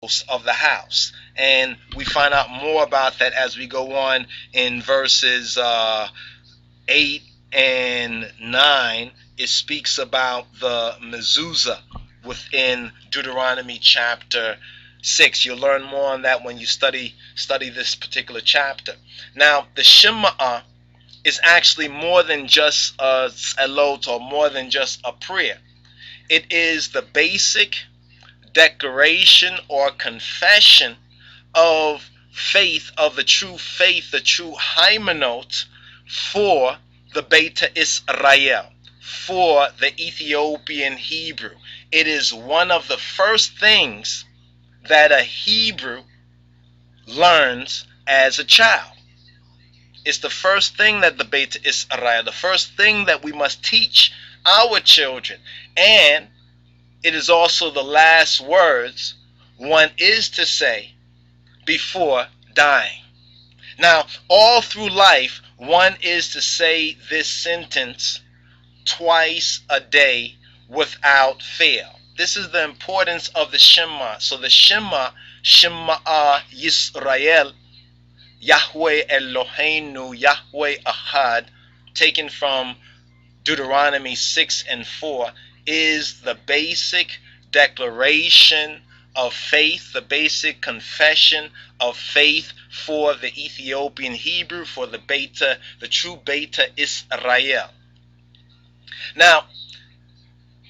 of the house. And we find out more about that as we go on in verses 8 and 9. It speaks about the mezuzah within Deuteronomy chapter 6. You'll learn more on that when you study this particular chapter. Now, the Shema is actually more than just a elot, or more than just a prayer. It is the basic declaration or confession of faith, of the true faith, the true hymenot for the Beta Israel, for the Ethiopian Hebrew. It is one of the first things that a Hebrew learns as a child. It's the first thing that the Beta Israel, the first thing that we must teach our children. And it is also the last words one is to say before dying. Now, all through life, one is to say this sentence twice a day without fail. This is the importance of the Shema. So the Shema, Shema Yisrael, Yahweh Eloheinu, Yahweh Ahad, taken from Deuteronomy 6 and 4, is the basic declaration of faith, the basic confession of faith for the Ethiopian Hebrew, for the true Beta Israel. Now,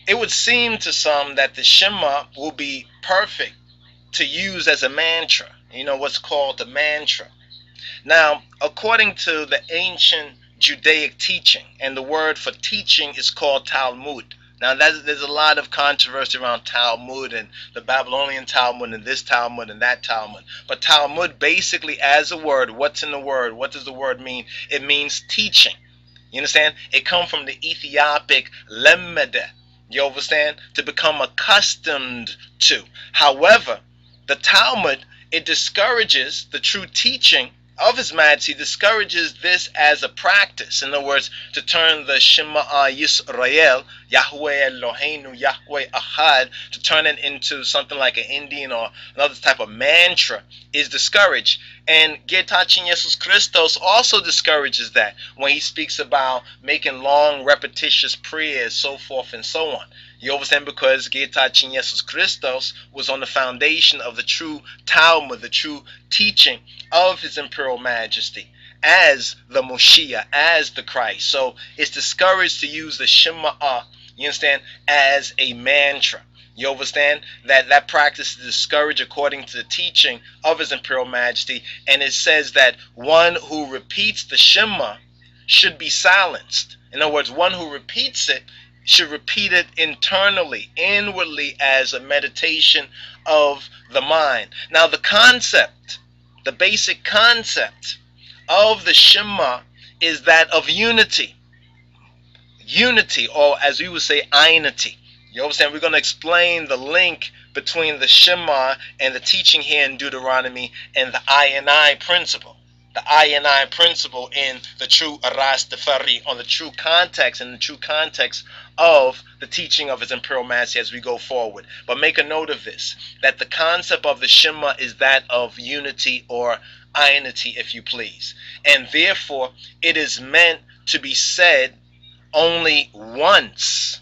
it would seem to some that the Shema will be perfect to use as a mantra, what's called the mantra. Now, according to the ancient Judaic teaching, and the word for teaching is called Talmud. Now, there's a lot of controversy around Talmud and the Babylonian Talmud and this Talmud and that Talmud. But Talmud, basically, as a word, what's in the word? What does the word mean? It means teaching. You understand? It comes from the Ethiopic lemede. You understand? To become accustomed to. However, the Talmud, it discourages the true teaching of His Majesty, discourages this as a practice. In other words, to turn the Shema Yisrael, Yahweh Eloheinu, Yahweh Ahad, to turn it into something like an Indian or another type of mantra is discouraged. And Getachin Jesus Christos also discourages that when he speaks about making long, repetitious prayers, so forth and so on. You understand? Because Getachin Jesus Christos was on the foundation of the true Talmud, the true teaching of His Imperial Majesty as the Moshiach, as the Christ. So it's discouraged to use the Shema, you understand, as a mantra. You understand? That practice is discouraged according to the teaching of His Imperial Majesty. And it says that one who repeats the Shema should be silenced. In other words, one who repeats it should repeat it internally, inwardly, as a meditation of the mind. Now, the concept, the basic concept of the Shema is that of unity. Unity, or as we would say, einity. You understand? We're going to explain the link between the Shema and the teaching here in Deuteronomy and the I principle. The I principle in the true Rastafari, on the true context, and the true context of the teaching of His Imperial Majesty as we go forward. But make a note of this, that the concept of the Shema is that of unity, or einity, if you please. And therefore, it is meant to be said only once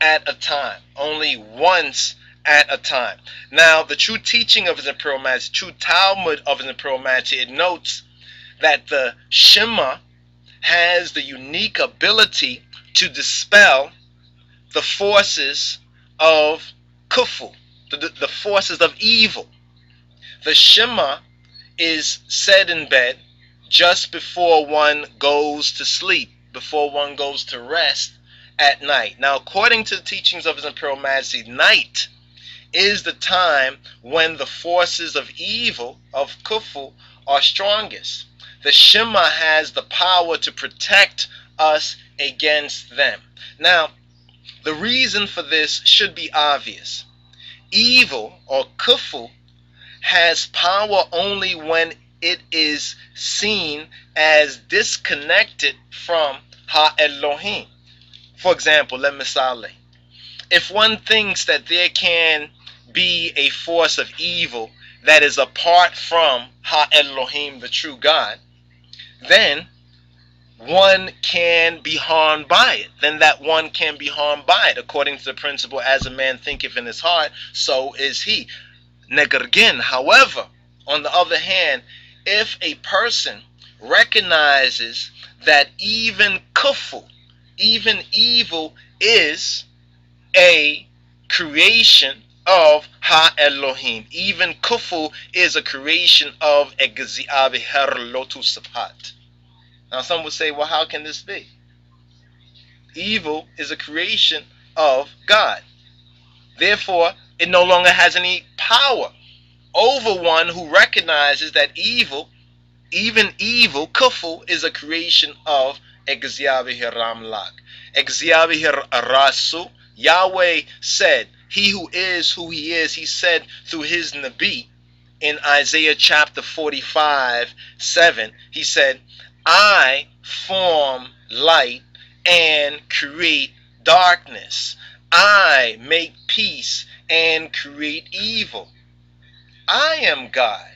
at a time. Only once at a time. Now, the true teaching of His Imperial Majesty, true Talmud of His Imperial Majesty, it notes that the Shema has the unique ability to dispel the forces of kufu, the forces of evil. The Shema is said in bed just before one goes to sleep, before one goes to rest at night. Now, according to the teachings of His Imperial Majesty, night is the time when the forces of evil, of kufu, are strongest. The Shema has the power to protect us against them. Now, the reason for this should be obvious. Evil, or kufu, has power only when it is seen as disconnected from Ha-Elohim. For example, let me say, if one thinks that there can be a force of evil that is apart from Ha Elohim, the true God, then one can be harmed by it. Then that one can be harmed by it, according to the principle, as a man thinketh in his heart, so is he. Negergin, however, on the other hand, if a person recognizes that even kufu, even evil, is a creation of Ha Elohim, even kufu is a creation of Egziabi Herlotu Sapat. Now some would say, well, how can this be? Evil is a creation of God. Therefore, it no longer has any power over one who recognizes that evil, even evil, kufu, is a creation of Egziabi Ramlak. Egziabi Rasu, Yahweh said, he who he is, he said through his Nabi in Isaiah chapter 45:7, he said, I form light and create darkness. I make peace and create evil. I am God.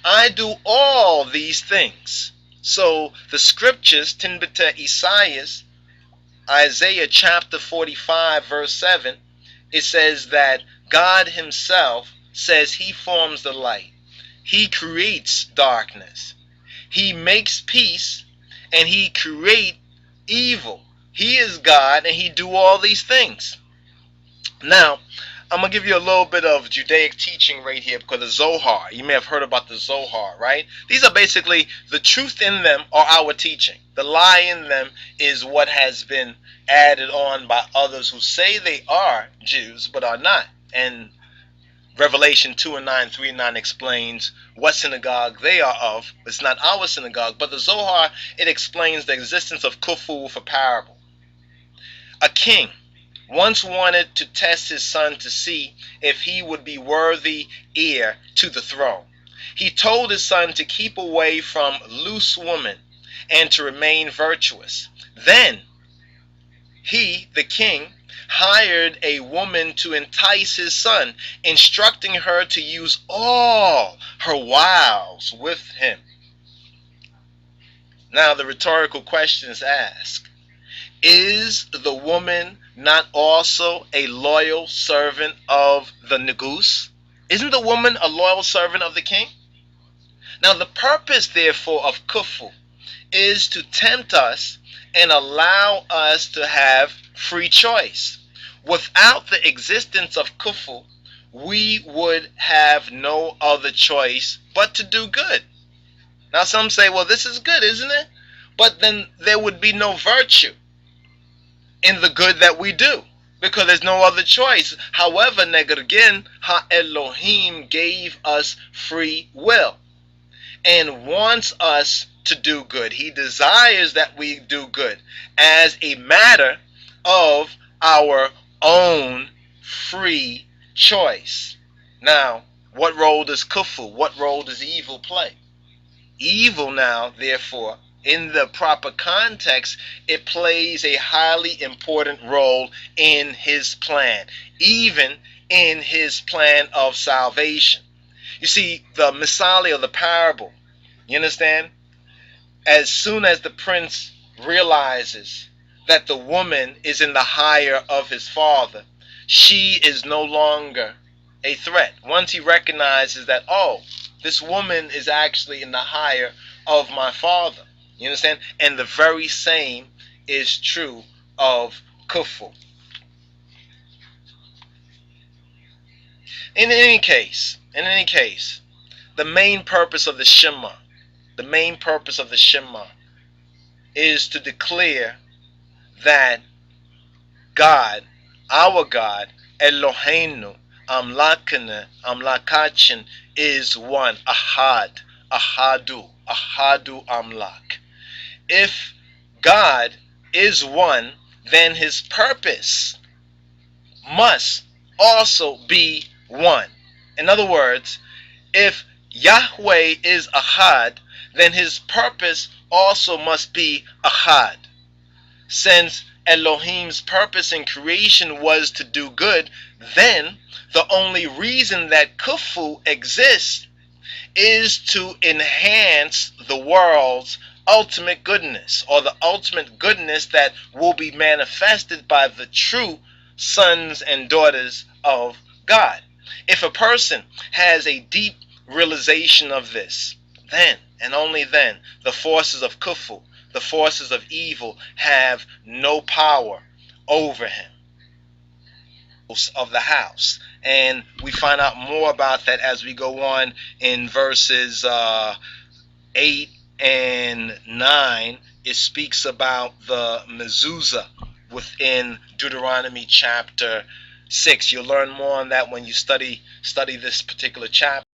I do all these things. So the scriptures, Tinbete Isaiah chapter 45 verse 7, it says that God himself says he forms the light. He creates darkness. He makes peace and he creates evil. He is God and he do all these things. Now, I'm going to give you a little bit of Judaic teaching right here, because the Zohar, you may have heard about the Zohar, right? These are basically, the truth in them are our teaching. The lie in them is what has been added on by others who say they are Jews but are not. And Revelation 2:9, 3:9 explains what synagogue they are of. It's not our synagogue, but the Zohar, it explains the existence of kufu with a parable. A king once wanted to test his son to see if he would be worthy heir to the throne. He told his son to keep away from loose women and to remain virtuous. Then he, the king, hired a woman to entice his son, instructing her to use all her wiles with him. Now the rhetorical question is asked, is the woman not also a loyal servant of the Negus? Isn't the woman a loyal servant of the king? Now the purpose, therefore, of kufu is to tempt us and allow us to have free choice. Without the existence of kufu, we would have no other choice but to do good. Now some say, well, this is good, isn't it? But then there would be no virtue in the good that we do, because there's no other choice. However, again, Ha Elohim gave us free will and wants us to do good. He desires that we do good as a matter of our own free choice. Now, what role does kufu, what role does evil play? Evil now, therefore, in the proper context, it plays a highly important role in his plan, even in his plan of salvation. You see, the misali or the parable, you understand? As soon as the prince realizes that the woman is in the hire of his father, she is no longer a threat. Once he recognizes that, oh, this woman is actually in the hire of my father. You understand? And the very same is true of kufu. In any case, the main purpose of the Shema, is to declare that God, our God, Eloheinu, Amlakana, Amlakachin, is one, Ahad, Ahadu Amlak. If God is one, then his purpose must also be one. In other words, if Yahweh is Ahad, then his purpose also must be Ahad. Since Elohim's purpose in creation was to do good, then the only reason that kufu exists is to enhance the world's ultimate goodness, or the ultimate goodness that will be manifested by the true sons and daughters of God. If a person has a deep realization of this, then and only then the forces of kufu, the forces of evil, have no power over him. Of the house, and we find out more about that as we go on in verses 8 and 9. It speaks about the mezuzah within Deuteronomy chapter 6. You'll learn more on that when you study this particular chapter.